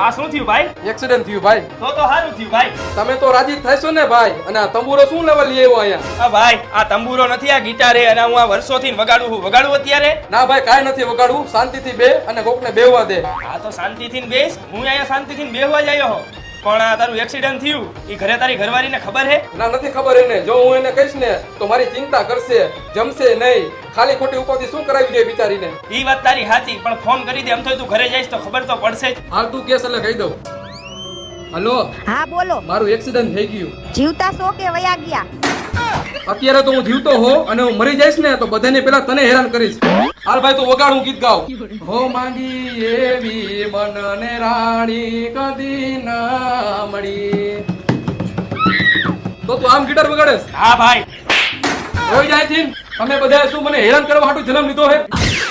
આ શું થયું ભાઈ? એક્સિડન્ટ થયું ભાઈ. તો સારું થયું ભાઈ. તમે તો રાજી થઈશો ને ભાઈ. અને આ તંબુરો શું લેવા લઈ આવ્યો અહીંયા? આ ભાઈ આ તંબુરો નથી, આ ગિટાર હે અને હું આ વર્ષોથી વગાડું છું. વગાડું અત્યારે? ના ભાઈ કાંઈ નથી વગાડવું. શાંતિથી બે અને કોકને બેહવા દે. આ તો શાંતિથી બેસ. હું અહીંયા શાંતિથી બેહવા જ આવ્યો હો. પણ આ તારું એક્સિડન્ટ થયું એ ઘરે તારી ઘરવાળીને ખબર હે? ના નથી ખબર એને. જો હું એને કહીશ ને તો મારી ચિંતા કરશે, જમશે નહીં. ખાલી ખોટી ઉપાધિ શું કરાવી દે બિચારીને. ઈ વાત તારી સાચી, પણ ફોન કરી દે. એમ તો તું ઘરે જઈશ તો ખબર તો પડશે જ. હાલ તું કેસ એટલે કહી દઉં. હલો, હા બોલો. મારું એક્સિડન્ટ થઈ ગયું. જીવતા છો કે વયા ગયા? અત્યારે તો હું જીવતો હો અને હું મરી જઈશ ને તો બધાને પેલા તને હેરાન કરીશ. હાલ ભાઈ તું વગાડ, હું ગીત ગાઉં. હો માંગી એવી મનને રાણી કદી ના મળી. તો તું આમ ગિટાર વગાડેસ? હા ભાઈ. રોઈ જાય થી તમે બધા શું મને હેરાન કરવા હાટુ જન્મ લીધો હે?